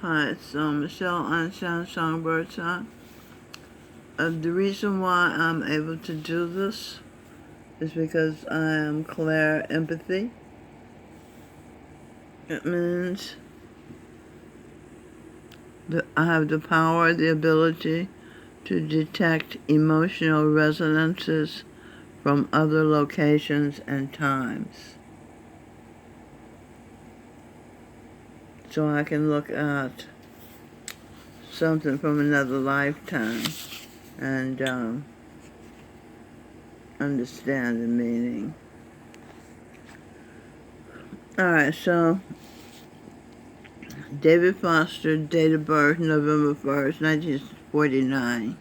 Hi, it's Michelle Anshan Songbird Song. The reason why I'm able to do this is because I am clear empathy. It means that I have the power, the ability to detect emotional resonances from other locations and times. So I can look at something from another lifetime and understand the meaning. Alright, so David Foster, date of birth, November 1st, 1949.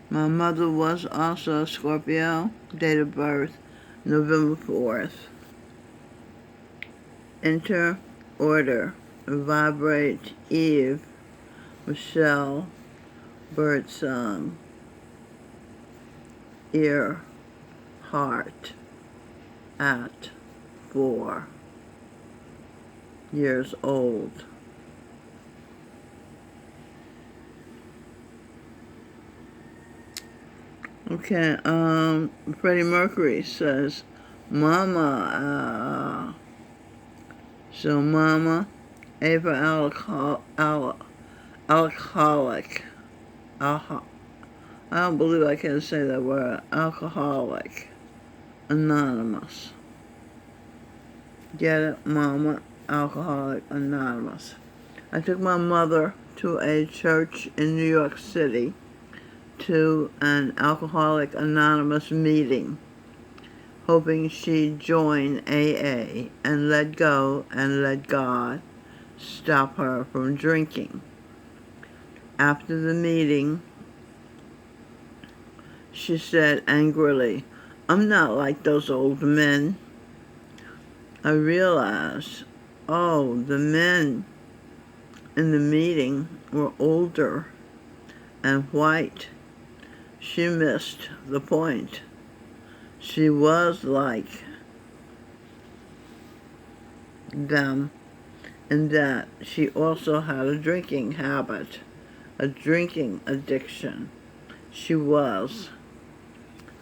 My mother was also a Scorpio, date of birth, November 4th. Enter order, vibrate, Eve, Michelle, birdsong, ear, heart, at 4 years old. Okay, Freddie Mercury says, Mama, so Mama, Ava alcoholic. I don't believe I can say that word. Alcoholic. Anonymous. Get it? Mama, Alcoholic Anonymous. I took my mother to a church in New York City to an Alcoholic Anonymous meeting, hoping she'd join AA and let go and let God stop her from drinking. After the meeting, she said angrily, I'm not like those old men. I realized, oh, the men in the meeting were older and white. She missed the point. She was like them in that she also had a drinking habit, a drinking addiction. She was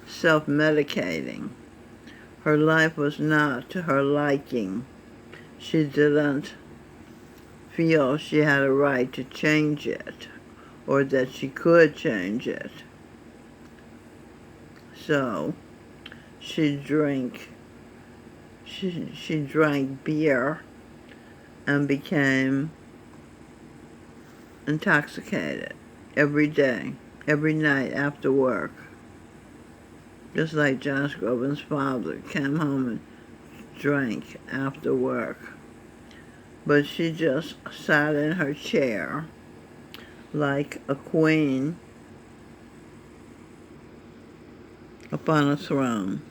self-medicating. Her life was not to her liking. She didn't feel she had a right to change it or that she could change it. So she drank beer and became intoxicated every day, every night after work. Just like Josh Groban's father came home and drank after work. But she just sat in her chair like a queen upon a throne.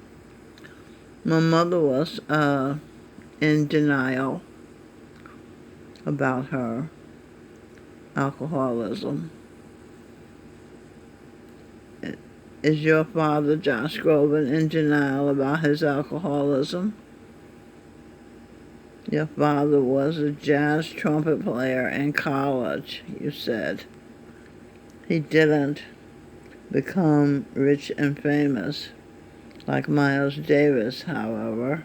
My mother was in denial about her alcoholism. Is your father, Josh Groban, in denial about his alcoholism? Your father was a jazz trumpet player in college, you said. He didn't become rich and famous like Miles Davis, however.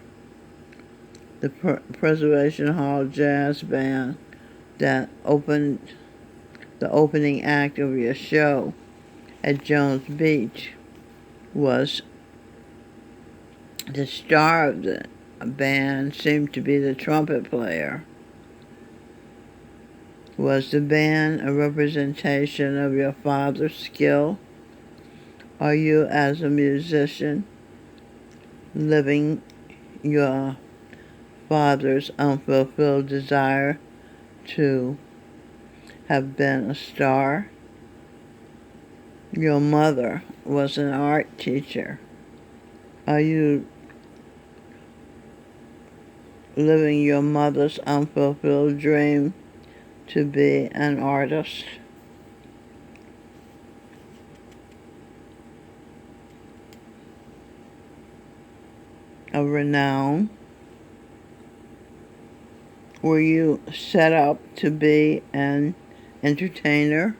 The Preservation Hall Jazz Band that opened the opening act of your show at Jones Beach was the star of the band, seemed to be the trumpet player. Was the band a representation of your father's skill? Are you, as a musician, living your father's unfulfilled desire to have been a star? Your mother was an art teacher. Are you living your mother's unfulfilled dream to be an artist? Of renown? Were you set up to be an entertainer?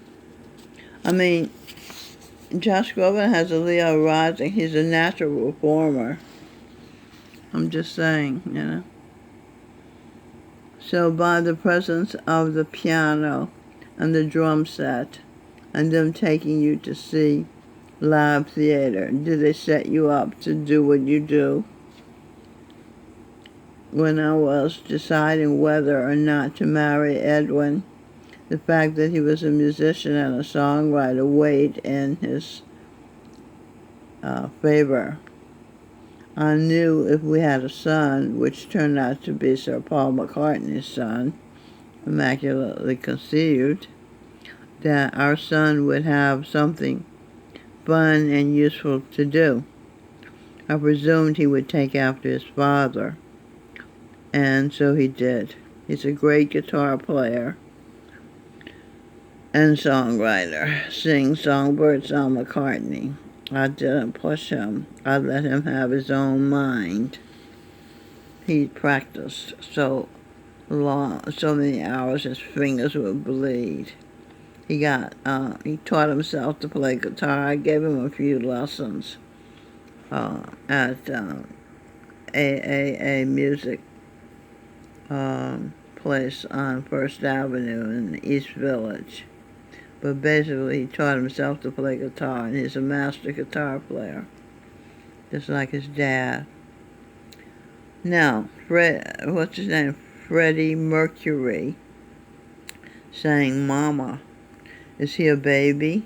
I mean, Josh Groban has a Leo rising. He's a natural performer. I'm just saying, you know. So by the presence of the piano and the drum set and them taking you to see live theater, do they set you up to do what you do? When I was deciding whether or not to marry Edwin, the fact that he was a musician and a songwriter weighed in his favor. I knew if we had a son, which turned out to be Sir Paul McCartney's son, immaculately conceived, that our son would have something fun and useful to do. I presumed he would take after his father, and so he did. He's a great guitar player and songwriter. Sings songbirds on McCartney. I didn't push him. I let him have his own mind. He practiced so many hours his fingers would bleed. He taught himself to play guitar. I gave him a few lessons at AAA music place on First Avenue in the East Village. But basically, he taught himself to play guitar, and he's a master guitar player, just like his dad. Now, what's his name? Freddie Mercury saying, "Mama, is he a baby?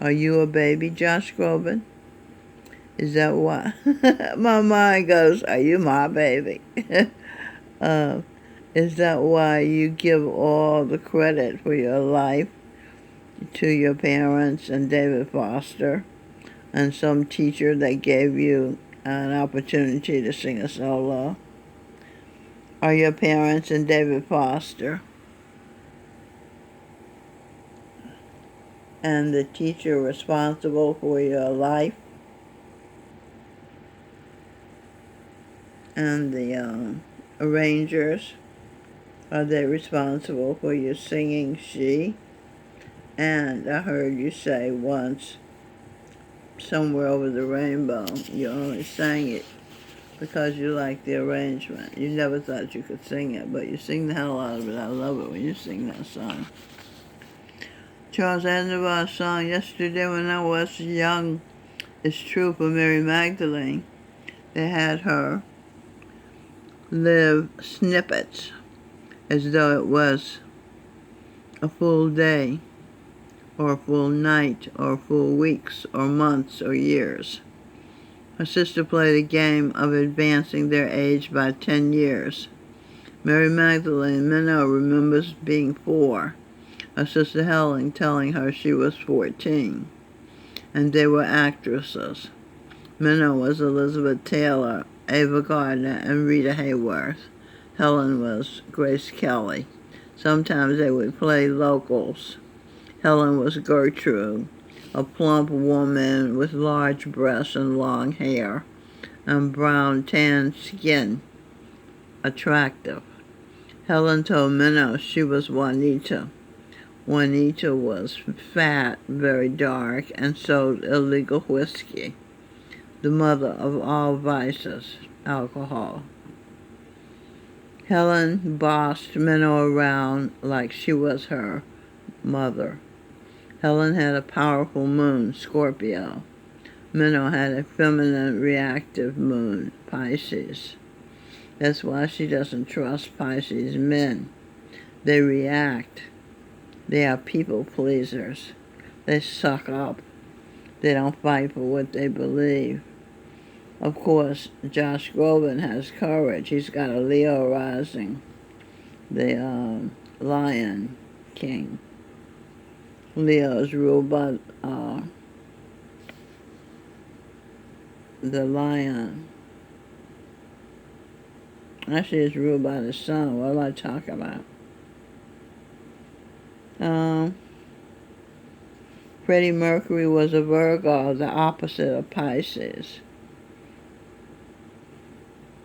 Are you a baby, Josh Groban?" Is that why? My mind goes, "Are you my baby?" Is that why you give all the credit for your life to your parents and David Foster and some teacher that gave you an opportunity to sing a solo? Are your parents and David Foster and the teacher responsible for your life? And the arrangers, are they responsible for your singing She? And I heard you say once, Somewhere Over the Rainbow, you only sang it because you liked the arrangement. You never thought you could sing it, but you sing the hell out of it. I love it when you sing that song. Charles Aznavour's song, Yesterday When I Was Young, is true for Mary Magdalene. They had her live snippets as though it was a full day or a full night or full weeks or months or years. Her sister played a game of advancing their age by 10 years. Mary Magdalene Minnow remembers being 4, her sister Helen telling her she was 14, and they were actresses. Minnow was Elizabeth Taylor, Ava Gardner, and Rita Hayworth. Helen was Grace Kelly. Sometimes they would play locals. Helen was Gertrude, a plump woman with large breasts and long hair and brown tan skin, attractive. Helen told Minnow she was Juanita. Juanita was fat, very dark, and sold illegal whiskey, the mother of all vices, alcohol. Helen bossed Minnow around like she was her mother. Helen had a powerful moon, Scorpio. Minnow had a feminine, reactive moon, Pisces. That's why she doesn't trust Pisces men. They react. They are people pleasers. They suck up. They don't fight for what they believe. Of course, Josh Groban has courage. He's got a Leo rising, the Lion King. Leo is ruled by the lion. Actually, it's ruled by the sun. What am I talking about? Freddie Mercury was a Virgo, the opposite of Pisces.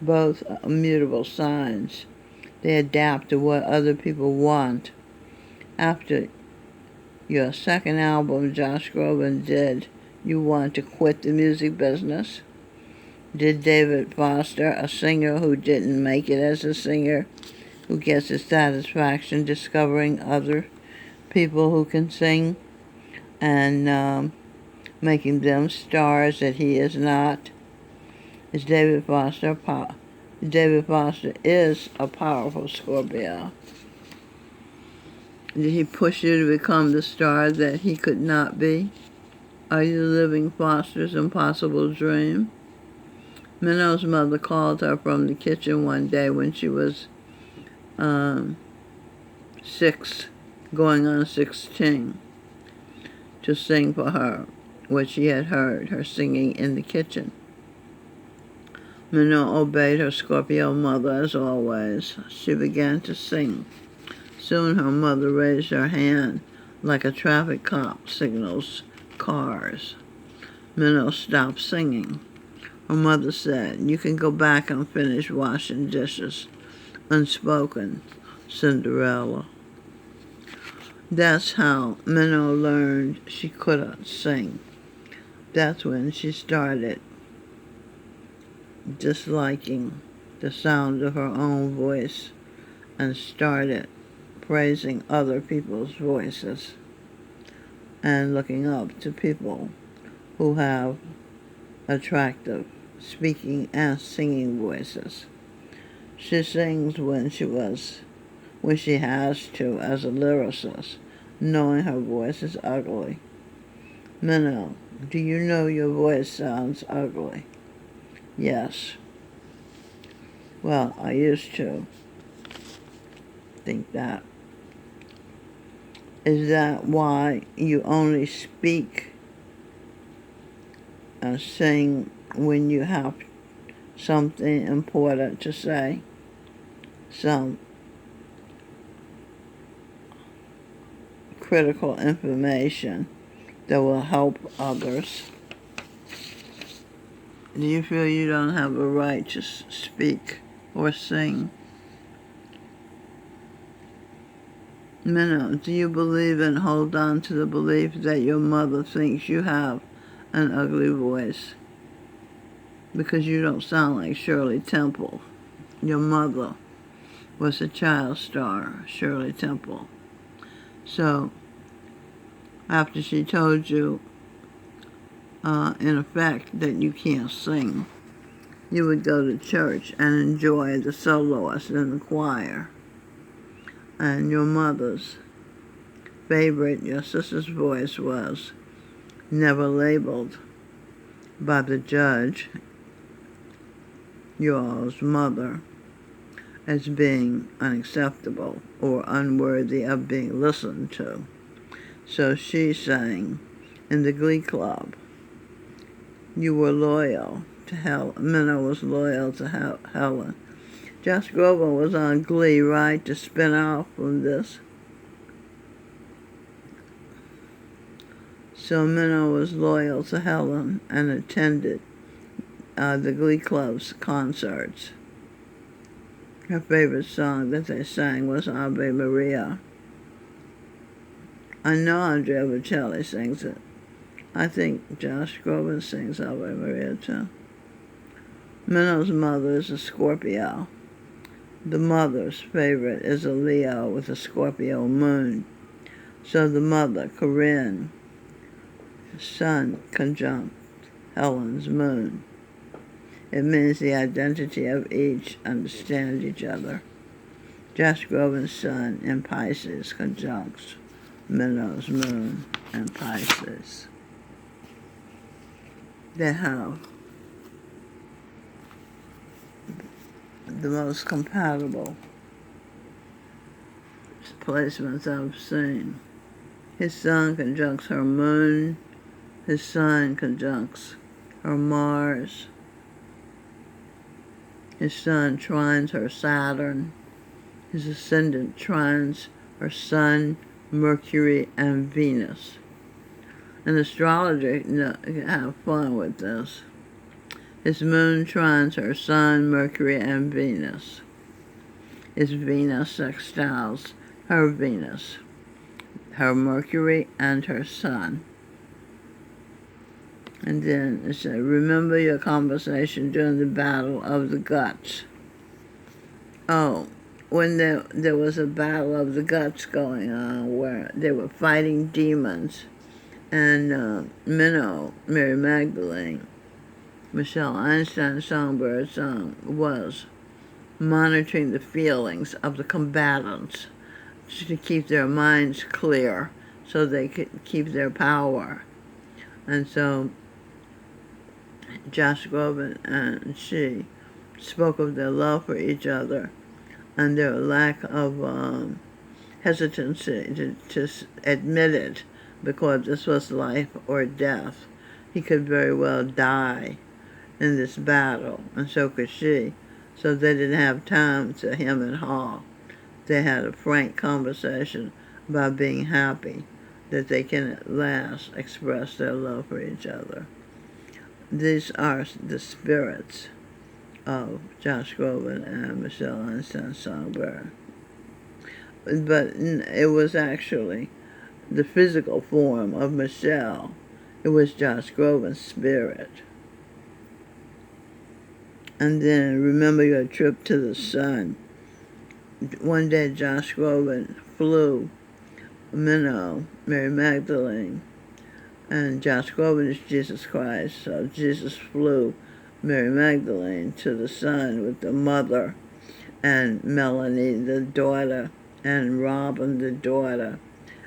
Both immutable signs. They adapt to what other people want. After your second album, Josh Groban, did you want to quit the music business? Did David Foster, a singer who didn't make it as a singer, who gets his satisfaction discovering other people who can sing and making them stars that he is not? David Foster is a powerful Scorpio. Did he push you to become the star that he could not be? Are you living Foster's impossible dream? Minnow's mother called her from the kitchen one day when she was 6, going on 16, to sing for her what she had heard her singing in the kitchen. Minnow obeyed her Scorpio mother as always. She began to sing. Soon her mother raised her hand like a traffic cop signals cars. Minnow stopped singing. Her mother said, "You can go back and finish washing dishes." Unspoken, Cinderella. That's how Minnow learned she couldn't sing. That's when she started disliking the sound of her own voice and started praising other people's voices and looking up to people who have attractive speaking and singing voices. She sings when she has to as a lyricist, knowing her voice is ugly. Minnow, do you know your voice sounds ugly? Yes. Well, I used to think that. Is that why you only speak and sing when you have something important to say? Some critical information that will help others? Do you feel you don't have a right to speak or sing? Minnow, do you believe and hold on to the belief that your mother thinks you have an ugly voice? Because you don't sound like Shirley Temple. Your mother was a child star, Shirley Temple. So, after she told you, in effect, that you can't sing, you would go to church and enjoy the soloist in the choir. And your mother's favorite, your sister's voice, was never labeled by the judge, yours mother, as being unacceptable or unworthy of being listened to. So she sang in the Glee Club. You were loyal to Helen. Minnow was loyal to Helen. Josh Groban was on Glee, right, to spin off from this. So Minnow was loyal to Helen and attended the Glee Club's concerts. Her favorite song that they sang was Ave Maria. I know Andrea Bocelli sings it. I think Josh Groban sings Ave Maria too. Minnow's mother is a Scorpio. The mother's favorite is a Leo with a Scorpio moon. So the mother, Corinne, Sun conjunct Helen's moon. It means the identity of each understand each other. Josh Groban's sun in Pisces conjuncts Minnow's moon in Pisces. They have the most compatible placements I've seen. His sun conjuncts her moon. His sun conjuncts her Mars. His sun trines her Saturn. His ascendant trines her Sun, Mercury, and Venus. An astrologer can have fun with this. His moon trines her Sun, Mercury, and Venus. his Venus sextiles her Venus, her Mercury, and her Sun. And then it said, remember your conversation during the battle of the guts. Oh, when there was a battle of the guts going on where they were fighting demons, and Minnow, Mary Magdalene, Michelle Einstein's songbird song was monitoring the feelings of the combatants to keep their minds clear so they could keep their power. And so Josh Groban and she spoke of their love for each other and their lack of hesitancy to admit it, because this was life or death. He could very well die in this battle, and so could she. So they didn't have time to hem and haw. They had a frank conversation about being happy that they can at last express their love for each other. These are the spirits of Josh Groban and Michelle Einstein Songbird. But it was actually the physical form of Michelle. It was Josh Groban's spirit. And then remember your trip to the sun. One day Josh Groban flew Minnow, Mary Magdalene, and Josh Groban is Jesus Christ. So Jesus flew Mary Magdalene to the sun with the mother, and Melanie the daughter, and Robin the daughter.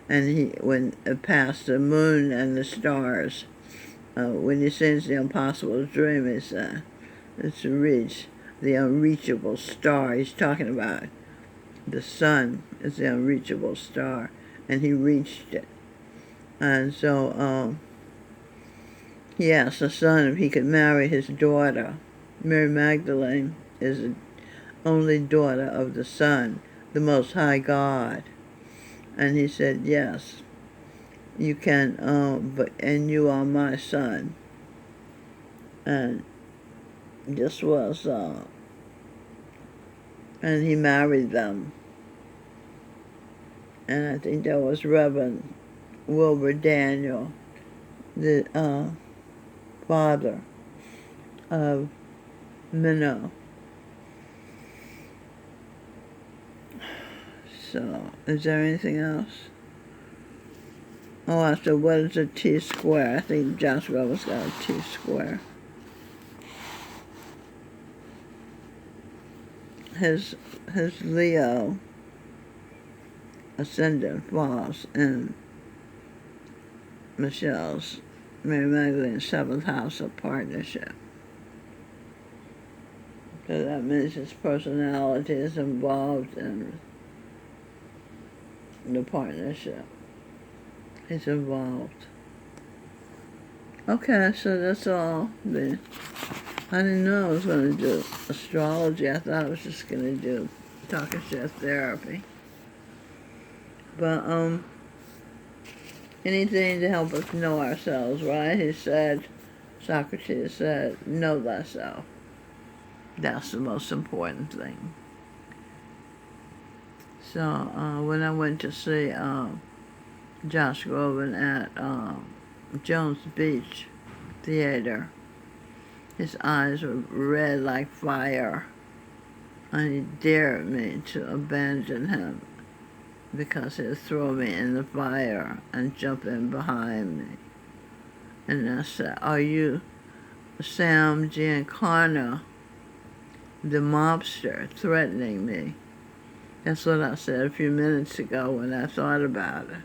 And he went past the moon and the stars. When he sings the impossible dream, he said, it's to reach the unreachable star. He's talking about the sun is the unreachable star, and he reached it. And so he asked the sun if he could marry his daughter. Mary Magdalene is the only daughter of the Son, the Most High God. And he said, yes, you can, and you are my son. And this was, and he married them. And I think that was Reverend Wilbur Daniel, the father of Minnow. So, is there anything else? Oh, I said, what is a T-square? I think Josh Groban's got a T-square. His Leo ascendant falls in Michelle's, Mary Magdalene's 7th house of partnership. So that means his personality is involved in the partnership. It's involved. Okay, so that's all. I didn't know I was going to do astrology. I thought I was just going to do talking shit therapy. But, anything to help us know ourselves, right? He said, Socrates said, know thyself. That's the most important thing. So, when I went to see Josh Groban at Jones Beach Theater, his eyes were red like fire, and he dared me to abandon him because he'd throw me in the fire and jump in behind me. And I said, are you Sam Giancana, the mobster, threatening me? That's what I said a few minutes ago when I thought about it.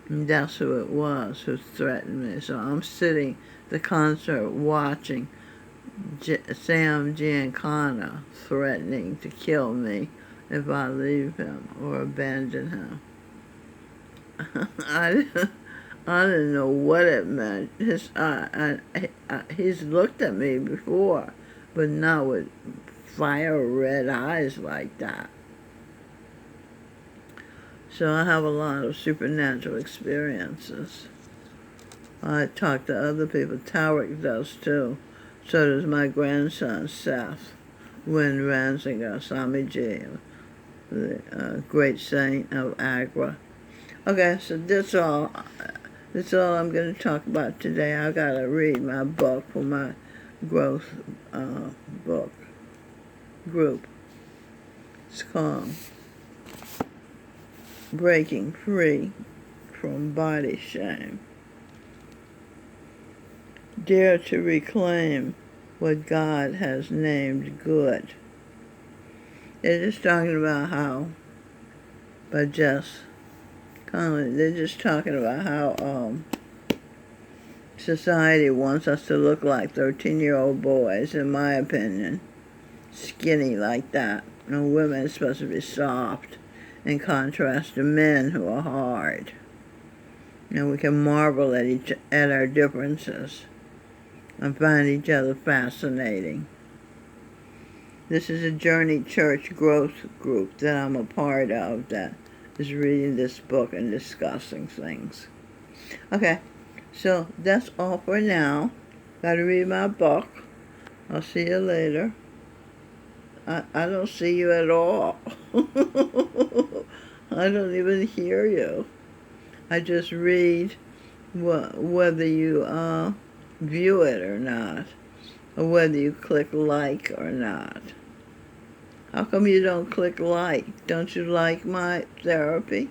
And that's who it was who threatened me. So I'm sitting the concert watching Sam Giancana threatening to kill me if I leave him or abandon him. I didn't know what it meant. He's looked at me before, but not with fire red eyes like that. So I have a lot of supernatural experiences. I talk to other people. Tarek does too. So does my grandson, Seth. when Ransinger, Swamiji, the great saint of Agra. Okay, so that's all. That's all I'm going to talk about today. I got to read my book for my growth book group. It's called Breaking Free from Body Shame. Dare to reclaim what God has named good. They're just talking about how, but just they're just talking about how society wants us to look like 13-year-old boys, in my opinion, skinny like that. And women are supposed to be soft, in contrast to men who are hard. And we can marvel at our differences and find each other fascinating. This is a Journey Church growth group that I'm a part of that is reading this book and discussing things. Okay, so that's all for now. Gotta read my book. I'll see you later. I don't see you at all. I don't even hear you. I just read whether you view it or not, or whether you click like or not. How come you don't click like? Don't you like my therapy?